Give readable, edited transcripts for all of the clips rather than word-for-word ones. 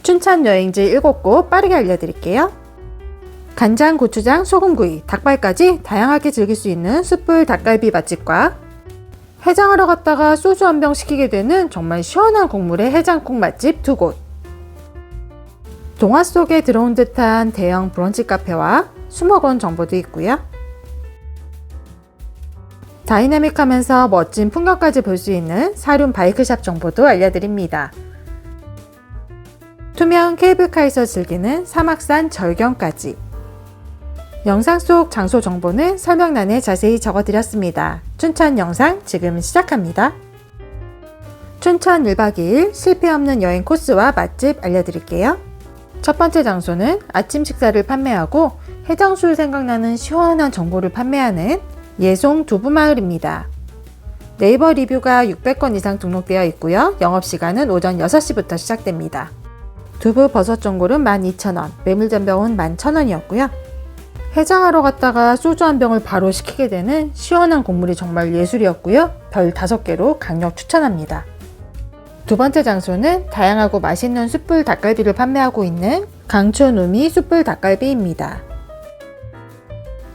춘천 여행지 7곳 빠르게 알려드릴게요. 간장, 고추장, 소금구이, 닭발까지 다양하게 즐길 수 있는 숯불 닭갈비 맛집과 해장하러 갔다가 소주 한 병 시키게 되는 정말 시원한 국물의 해장국 맛집 2곳, 동화 속에 들어온 듯한 대형 브런치 카페와 수목원 정보도 있고요. 다이나믹하면서 멋진 풍경까지 볼 수 있는 사륜 바이크샵 정보도 알려드립니다. 투명 케이블카에서 즐기는 사막산 절경까지. 영상 속 장소 정보는 설명란에 자세히 적어드렸습니다. 춘천 영상 지금 시작합니다. 춘천 1박 2일 실패 없는 여행 코스와 맛집 알려드릴게요. 첫 번째 장소는 아침 식사를 판매하고 해장술 생각나는 시원한 정보를 판매하는 예송 두부마을입니다. 네이버 리뷰가 600건 이상 등록되어 있고요. 영업시간은 오전 6시부터 시작됩니다. 두부 버섯 전골은 12,000원, 메밀전병은 11,000원이었고요. 해장하러 갔다가 소주 한 병을 바로 시키게 되는 시원한 국물이 정말 예술이었고요. 별 5개로 강력 추천합니다. 두 번째 장소는 다양하고 맛있는 숯불 닭갈비를 판매하고 있는 강촌우미 숯불 닭갈비입니다.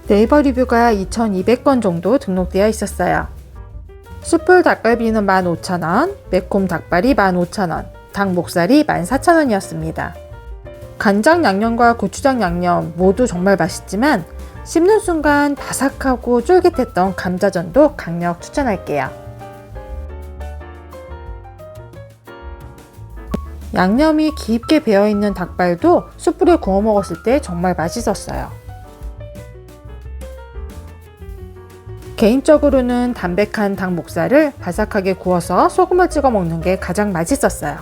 네이버 리뷰가 2,200건 정도 등록되어 있었어요. 숯불 닭갈비는 15,000원, 매콤 닭발이 15,000원, 닭 목살이 14,000원이었습니다. 간장 양념과 고추장 양념 모두 정말 맛있지만 씹는 순간 바삭하고 쫄깃했던 감자전도 강력 추천할게요. 양념이 깊게 배어있는 닭발도 숯불에 구워 먹었을 때 정말 맛있었어요. 개인적으로는 담백한 닭 목살을 바삭하게 구워서 소금을 찍어 먹는 게 가장 맛있었어요.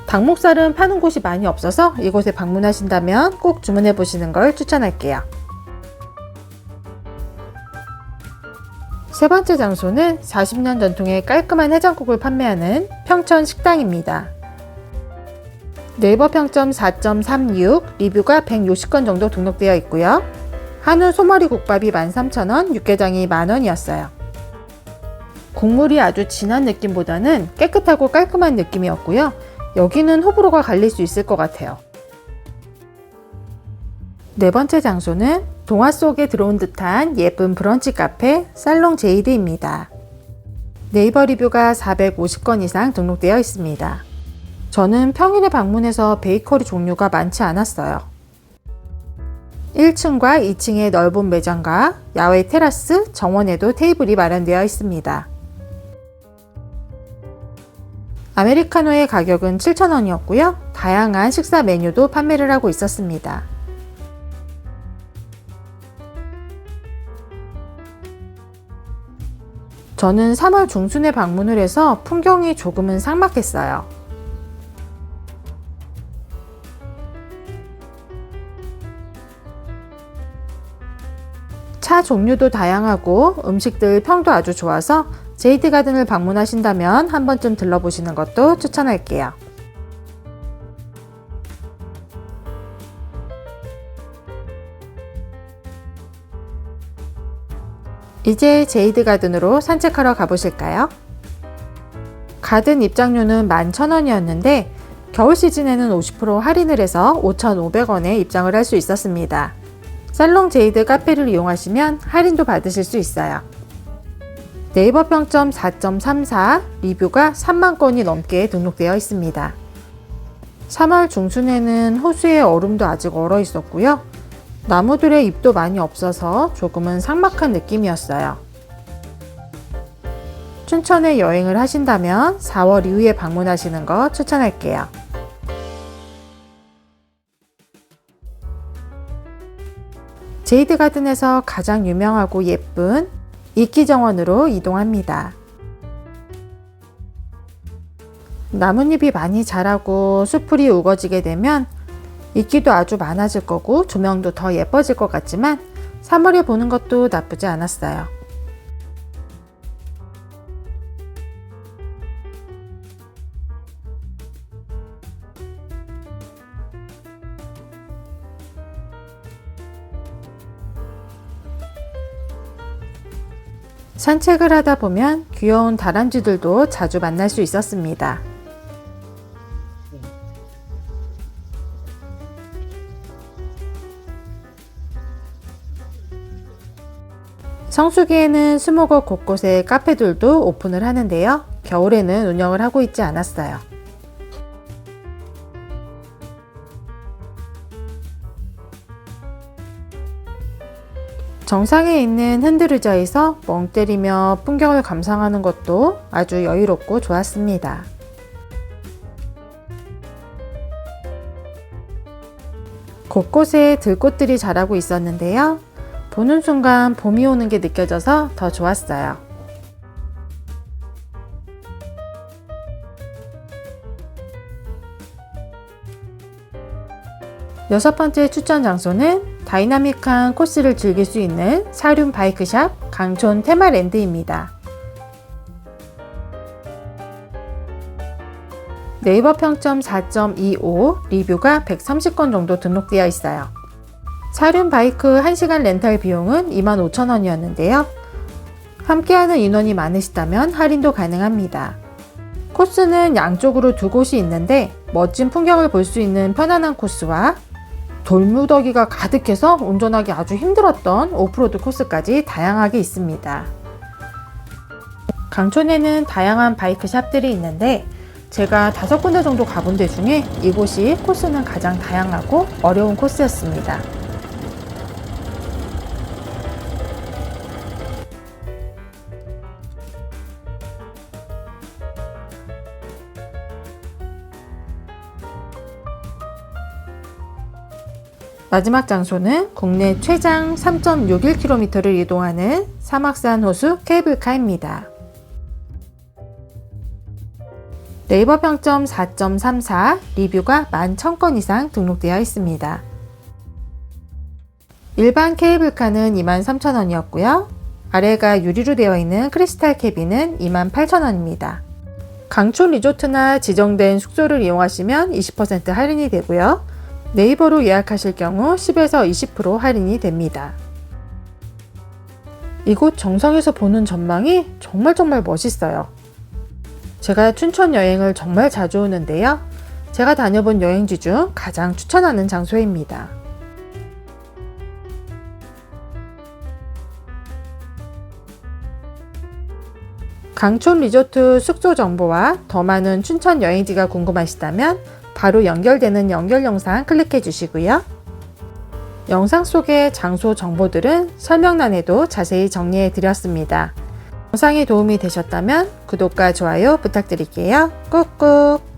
닭목살은 파는 곳이 많이 없어서 이곳에 방문하신다면 꼭 주문해 보시는 걸 추천할게요. 세 번째 장소는 40년 전통의 깔끔한 해장국을 판매하는 평천 식당입니다. 네이버 평점 4.36, 리뷰가 160건 정도 등록되어 있고요. 한우 소머리 국밥이 13,000원, 육개장이 만원이었어요. 국물이 아주 진한 느낌보다는 깨끗하고 깔끔한 느낌이었고요. 여기는 호불호가 갈릴 수 있을 것 같아요. 네 번째 장소는 동화 속에 들어온 듯한 예쁜 브런치 카페 살롱 제이드입니다. 네이버 리뷰가 450건 이상 등록되어 있습니다. 저는 평일에 방문해서 베이커리 종류가 많지 않았어요. 1층과 2층의 넓은 매장과 야외 테라스, 정원에도 테이블이 마련되어 있습니다. 아메리카노의 가격은 7,000원이었고요. 다양한 식사 메뉴도 판매를 하고 있었습니다. 저는 3월 중순에 방문을 해서 풍경이 조금은 삭막했어요. 차 종류도 다양하고 음식들 평도 아주 좋아서 제이드 가든을 방문하신다면 한 번쯤 들러보시는 것도 추천할게요. 이제 제이드 가든으로 산책하러 가보실까요? 가든 입장료는 11,000원이었는데 겨울 시즌에는 50% 할인을 해서 5,500원에 입장을 할 수 있었습니다. 살롱 제이드 카페를 이용하시면 할인도 받으실 수 있어요. 네이버 평점 4.34, 리뷰가 3만 건이 넘게 등록되어 있습니다. 3월 중순에는 호수의 얼음도 아직 얼어 있었고요. 나무들의 잎도 많이 없어서 조금은 삭막한 느낌이었어요. 춘천에 여행을 하신다면 4월 이후에 방문하시는 거 추천할게요. 제이드 가든에서 가장 유명하고 예쁜 이끼정원으로 이동합니다. 나뭇잎이 많이 자라고 수풀이 우거지게 되면 이끼도 아주 많아질 거고 조명도 더 예뻐질 것 같지만 3월에 보는 것도 나쁘지 않았어요. 산책을 하다 보면 귀여운 다람쥐들도 자주 만날 수 있었습니다. 성수기에는 수목원 곳곳에 카페들도 오픈을 하는데요. 겨울에는 운영을 하고 있지 않았어요. 정상에 있는 흔들의자에서 멍 때리며 풍경을 감상하는 것도 아주 여유롭고 좋았습니다. 곳곳에 들꽃들이 자라고 있었는데요. 보는 순간 봄이 오는 게 느껴져서 더 좋았어요. 여섯 번째 추천 장소는 다이나믹한 코스를 즐길 수 있는 사륜 바이크샵 강촌 테마랜드입니다. 네이버 평점 4.25, 리뷰가 130건 정도 등록되어 있어요. 사륜 바이크 1시간 렌탈 비용은 25,000원이었는데요. 함께하는 인원이 많으시다면 할인도 가능합니다. 코스는 양쪽으로 두 곳이 있는데 멋진 풍경을 볼 수 있는 편안한 코스와 돌무더기가 가득해서 운전하기 아주 힘들었던 오프로드 코스까지 다양하게 있습니다. 강촌에는 다양한 바이크 샵들이 있는데 제가 5군데 정도 가본 데 중에 이곳이 코스는 가장 다양하고 어려운 코스였습니다. 마지막 장소는 국내 최장 3.61km를 이동하는 사막산 호수 케이블카입니다. 네이버 평점 4.34, 리뷰가 11,000건 이상 등록되어 있습니다. 일반 케이블카는 23,000원이었고요. 아래가 유리로 되어 있는 크리스탈 캐빈은 28,000원입니다. 강촌 리조트나 지정된 숙소를 이용하시면 20% 할인이 되고요. 네이버로 예약하실 경우 10에서 20% 할인이 됩니다. 이곳 정상에서 보는 전망이 정말 멋있어요. 제가 춘천 여행을 정말 자주 오는데요. 제가 다녀본 여행지 중 가장 추천하는 장소입니다. 강촌 리조트 숙소 정보와 더 많은 춘천 여행지가 궁금하시다면 바로 연결되는 연결 영상 클릭해 주시고요. 영상 속의 장소 정보들은 설명란에도 자세히 정리해 드렸습니다. 영상이 도움이 되셨다면 구독과 좋아요 부탁드릴게요. 꾹꾹!